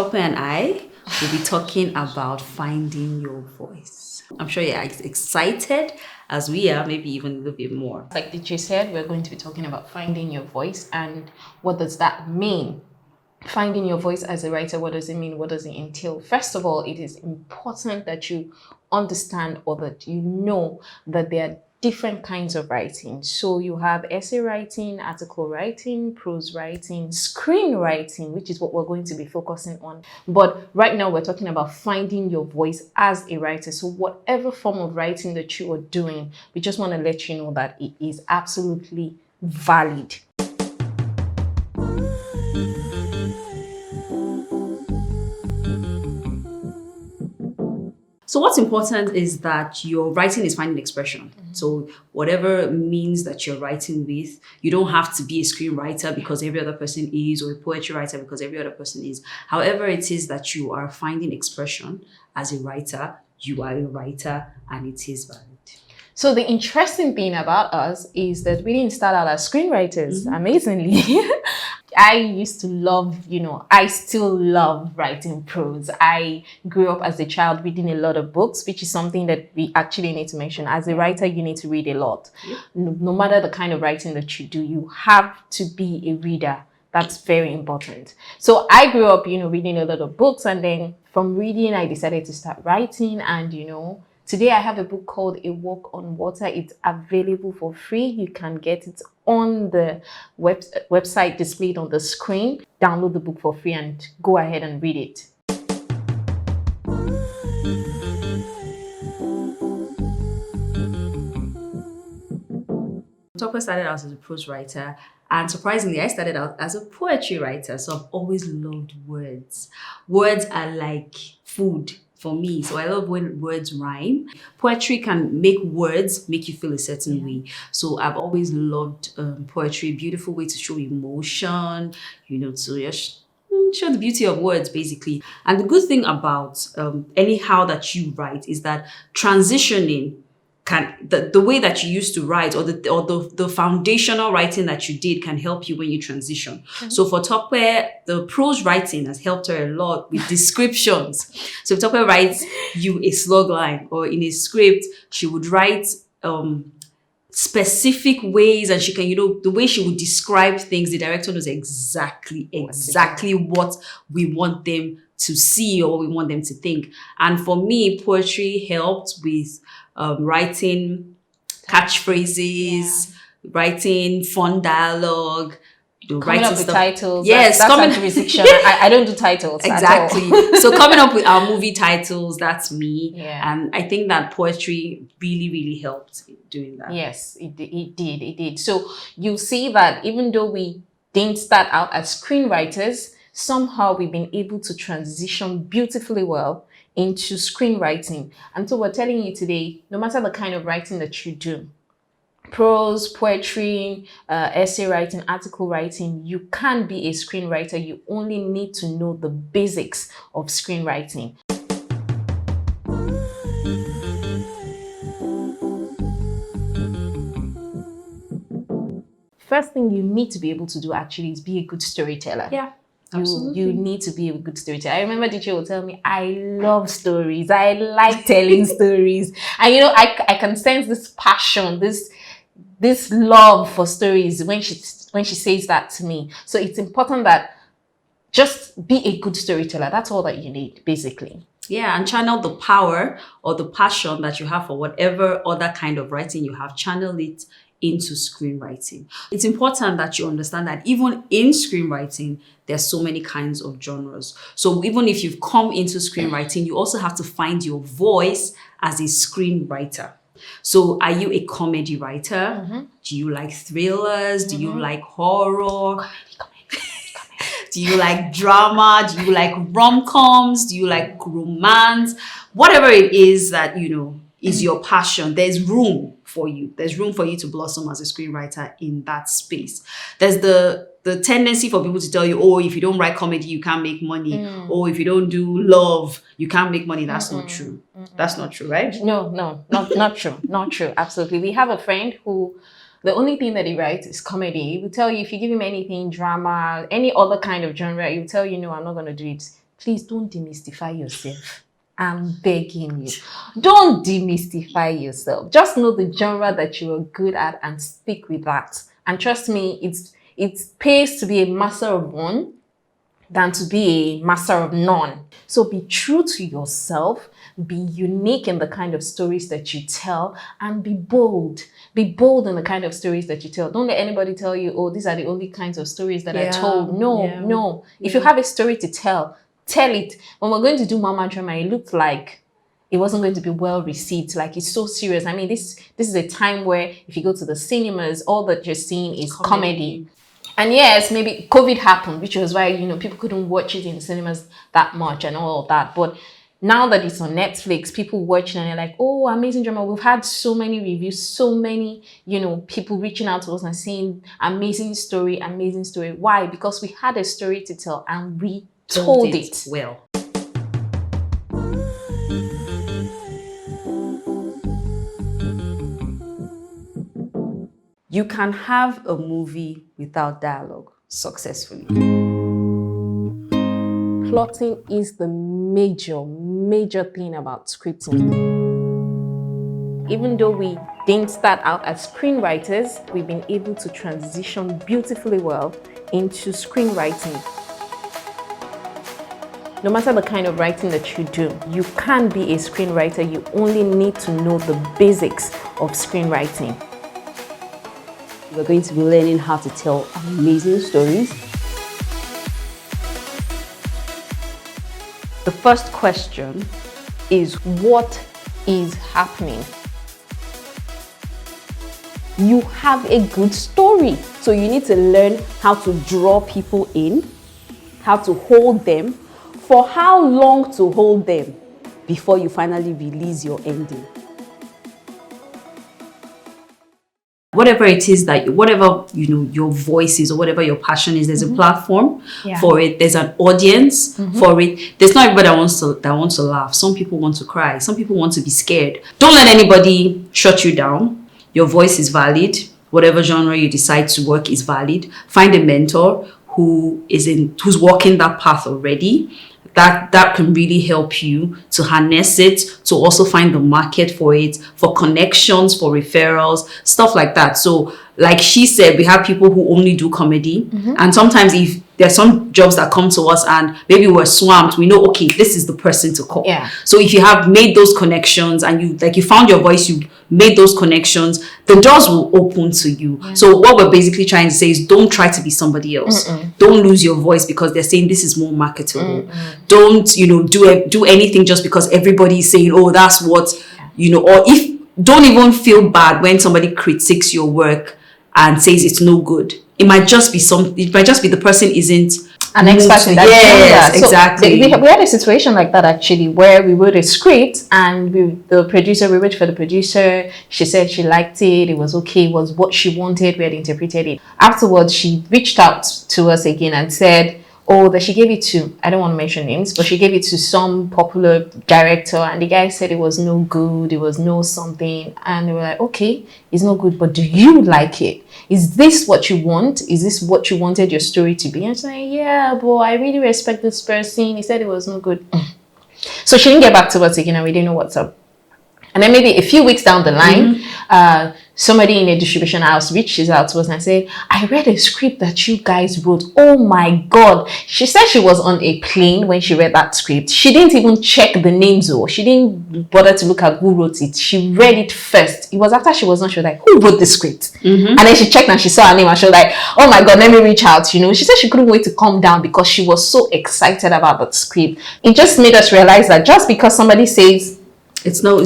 Temitope and I will be talking about finding your voice. I'm sure you're as excited as we are, maybe even a little bit more. Like Diche said, we're going to be talking about finding your voice and what does that mean? Finding your voice as a writer, what does it mean? What does it entail? First of all, it is important that you understand or that you know that there are different kinds of writing. So you have essay writing, article writing, prose writing, screenwriting, which is what we're going to be focusing on. But right now we're talking about finding your voice as a writer. So whatever form of writing that you are doing, we just want to let you know that it is absolutely valid. So what's important is that your writing is finding expression. So whatever means that you're writing with, you don't have to be a screenwriter because every other person is, or a poetry writer because every other person is. However it is that you are finding expression as a writer, you are a writer and it is valid. So the interesting thing about us is that we didn't start out as screenwriters, amazingly. I used to love, I still love writing prose. I grew up as a child reading a lot of books, which is something that we actually need to mention. As a writer, you need to read a lot. No matter the kind of writing that you do, you have to be a reader. That's very important. So I grew up, reading a lot of books. And then from reading, I decided to start writing. And, today I have a book called A Walk on Water. It's available for free. You can get it on the website displayed on the screen. Download the book for free and go ahead and read it. Temitope started out as a prose writer, and surprisingly, I started out as a poetry writer. So I've always loved words. Words are like food for me. So I love when words rhyme. Poetry can make words make you feel a certain way. So I've always loved poetry, beautiful way to show emotion, to just show the beauty of words, basically. And the good thing about anyhow that you write is that transitioning the way that you used to write or the foundational writing that you did can help you when you transition. So for Tope, the prose writing has helped her a lot with descriptions. So if Tope writes you a slug line or in a script, she would write specific ways, and she can, the way she would describe things, the director knows exactly what we want them to see or we want them to think. And for me, poetry helped with writing catchphrases, writing fun dialogue, coming up with titles. Yes, that's jurisdiction. I don't do titles. Exactly. So coming up with our movie titles, that's me. Yeah. And I think that poetry really, really helped doing that. Yes, it did. So you see that even though we didn't start out as screenwriters, somehow we've been able to transition beautifully well into screenwriting. And so we're telling you today, no matter the kind of writing that you do, prose, poetry, essay writing, article writing, you can be a screenwriter. You only need to know the basics of screenwriting. First thing you need to be able to do actually is be a good storyteller. Yeah. Absolutely. You need to be a good storyteller. I remember Diche would tell me, I love stories. I like telling stories. And I can sense this passion, this love for stories when she says that to me. So it's important that just be a good storyteller. That's all that you need, basically. Yeah, and channel the power or the passion that you have for whatever other kind of writing you have. Channel it into screenwriting. It's important that you understand that even in screenwriting, there's so many kinds of genres. So even if you've come into screenwriting, you also have to find your voice as a screenwriter. So are you a comedy writer? Do you like thrillers? Do you like horror? Do you like drama? Do you like rom-coms? Do you like romance? Whatever it is that, is your passion, there's room for you. There's room for you to blossom as a screenwriter in that space. There's the tendency for people to tell you, oh, if you don't write comedy, you can't make money. Or if you don't do love, you can't make money. That's not true. That's not true, right? No, not true. Not true. Absolutely. We have a friend who, the only thing that he writes is comedy. He will tell you, if you give him anything, drama, any other kind of genre, he will tell you, no, I'm not going to do it. please don't demystify yourself. I'm begging you. Don't demystify yourself. Just know the genre that you are good at and stick with that. And trust me, it pays to be a master of one than to be a master of none. So be true to yourself, be unique in the kind of stories that you tell, and be bold. Be bold in the kind of stories that you tell. Don't let anybody tell you, oh, these are the only kinds of stories that are told. No. If you have a story to tell it. When we're going to do Mama Drama, it looked like it wasn't going to be well received. Like, it's so serious. I mean, this is a time where if you go to the cinemas, all that you're seeing is comedy. And yes, maybe COVID happened, which was why, people couldn't watch it in the cinemas that much and all of that. But now that it's on Netflix, people watch it and they're like, oh, amazing drama. We've had so many reviews, so many, people reaching out to us and saying, amazing story. Why? Because we had a story to tell and we told it well. You can have a movie without dialogue successfully. Plotting is the major thing about scripting. Even though we didn't start out as screenwriters, we've been able to transition beautifully well into screenwriting. No matter the kind of writing that you do, you can be a screenwriter. You only need to know the basics of screenwriting. We're going to be learning how to tell amazing stories. The first question is, what is happening? You have a good story, so you need to learn how to draw people in, how to hold them, for how long to hold them before you finally release your ending. Whatever it is whatever your voice is or whatever your passion is, there's a platform for it. There's an audience for it. There's not everybody that wants to laugh. Some people want to cry. Some people want to be scared. Don't let anybody shut you down. Your voice is valid. Whatever genre you decide to work is valid. Find a mentor who's walking that path already. That can really help you to harness it, to also find the market for it, for connections, for referrals, stuff like that. So like she said, we have people who only do comedy. And sometimes if there's some jobs that come to us and maybe we're swamped, we know, okay, this is the person to call. So if you have made those connections and you found your voice, you made those connections, the doors will open to you. So what we're basically trying to say is, don't try to be somebody else. Don't lose your voice because they're saying this is more marketable. Don't do anything just because everybody is saying, oh, that's what or don't even feel bad when somebody critiques your work and says it's no good. It might just be the person isn't an expert in that. Yes, so exactly. We had a situation like that actually, where we wrote a script and we waited for the producer. She said she liked it. It was okay. It was what she wanted. We had interpreted it. Afterwards, she reached out to us again and said, that she gave it to, I don't want to mention names, but she gave it to some popular director, and the guy said it was no good, it was no something, and they were like, okay, it's no good, but do you like it? Is this what you want? Is this what you wanted your story to be? And she's like, yeah, but I really respect this person. He said it was no good. So she didn't get back to us again, and we didn't know what's up. And then maybe a few weeks down the line, somebody in a distribution house reaches out to us and said, I read a script that you guys wrote. Oh my God. She said she was on a plane when she read that script. She didn't even check the names or she didn't bother to look at who wrote it. She read it first. It was after she was like, who wrote the script? And then she checked and she saw her name and she was like, oh my God, let me reach out. She said she couldn't wait to calm down because she was so excited about that script. It just made us realize that just because somebody says, it's no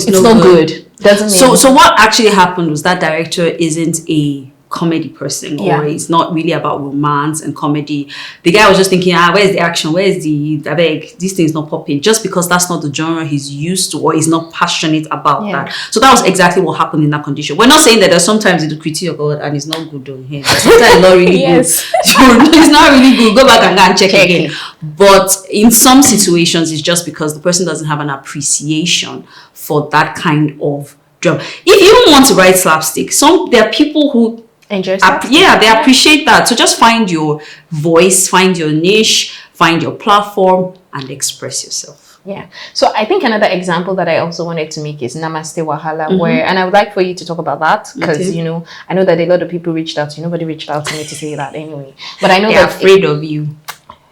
good. Doesn't mean. So what actually happened was that director isn't a comedy person, or it's not really about romance and comedy. The guy was just thinking, where's the action? Where's this thing's not popping, just because that's not the genre he's used to, or he's not passionate about that. So that was exactly what happened in that condition. We're not saying that there's sometimes the critique of God and it's not good on him. Sometimes it's not really good. It's not really good. Go back and check again. But in some situations, it's just because the person doesn't have an appreciation for that kind of drama. If you don't want to write slapstick, there are people who enjoy they appreciate that. So just find your voice, find your niche, find your platform, and express yourself. Yeah. So I think another example that I also wanted to make is Namaste Wahala, where, and I would like for you to talk about that because, you know, I know that a lot of people reached out to you. Nobody reached out to me to say that anyway. But I know They're that afraid of you.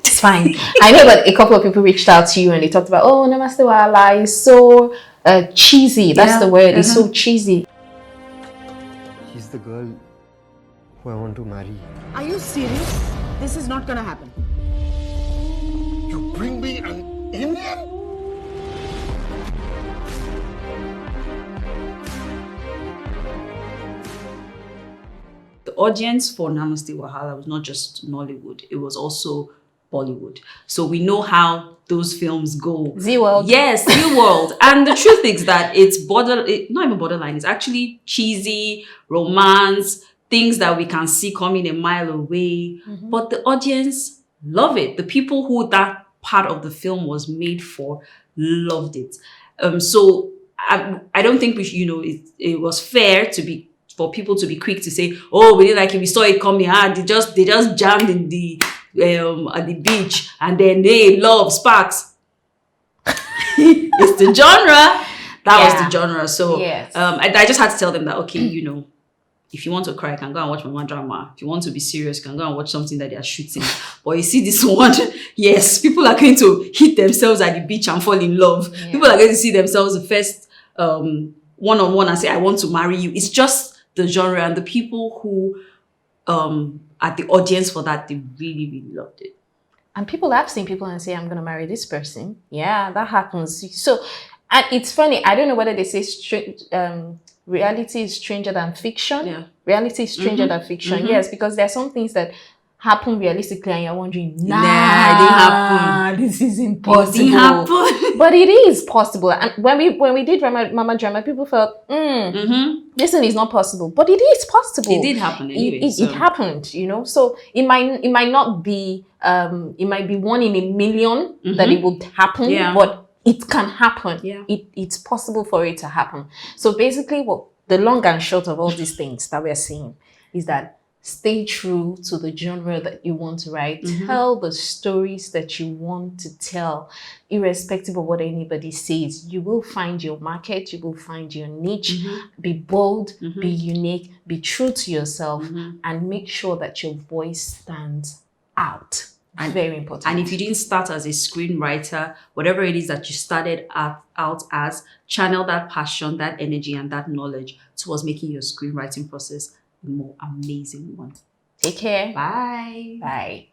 it's fine. I know that a couple of people reached out to you and they talked about, oh, Namaste Wahala is so cheesy. That's the word. It's so cheesy. She's the girl who I want to marry. Are you serious? This is not gonna happen. You bring me an Indian? The audience for Namaste Wahala was not just Nollywood, it was also Bollywood. So we know how those films go. Z World. Yes, Z World. And the truth is that it's not even borderline, it's actually cheesy, romance, things that we can see coming a mile away. But the audience love it. The people who that part of the film was made for loved it. So I don't think we should, you know, it was fair for people to be quick to say, oh, we didn't like it, we saw it coming. They just jammed in the at the beach and then they love sparks. It's the genre. That was the genre. So I just had to tell them that, okay, you know, if you want to cry, you can go and watch Mama Drama. If you want to be serious, you can go and watch something that they are shooting. But you see this one, yes, people are going to hit themselves at the beach and fall in love. People are going to see themselves the first one-on-one and say, I want to marry you. It's just the genre, and the people who are the audience for that, they really, really loved it. And I've seen people and say, I'm going to marry this person. Yeah, that happens. So, and it's funny, I don't know whether they say reality is stranger than fiction. Yeah. Reality is stranger than fiction. Yes, because there are some things that happen realistically and you're wondering, nah, it didn't happen. This is impossible. It didn't happen. But it is possible. And when we did Mama Drama, people felt, this thing is not possible. But it is possible. It did happen anyway. It happened, you know. So it might not be it might be 1 in a million that it would happen, but it can happen. Yeah. It's possible for it to happen. So basically what the long and short of all these things that we're seeing is that stay true to the genre that you want to write. Tell the stories that you want to tell, irrespective of what anybody says. You will find your market, you will find your niche. Be bold, be unique, be true to yourself, and make sure that your voice stands out. And very important. And if you didn't start as a screenwriter, whatever it is that you started out as, channel that passion, that energy, and that knowledge towards making your screenwriting process a more amazing one. Take care. Bye. Bye.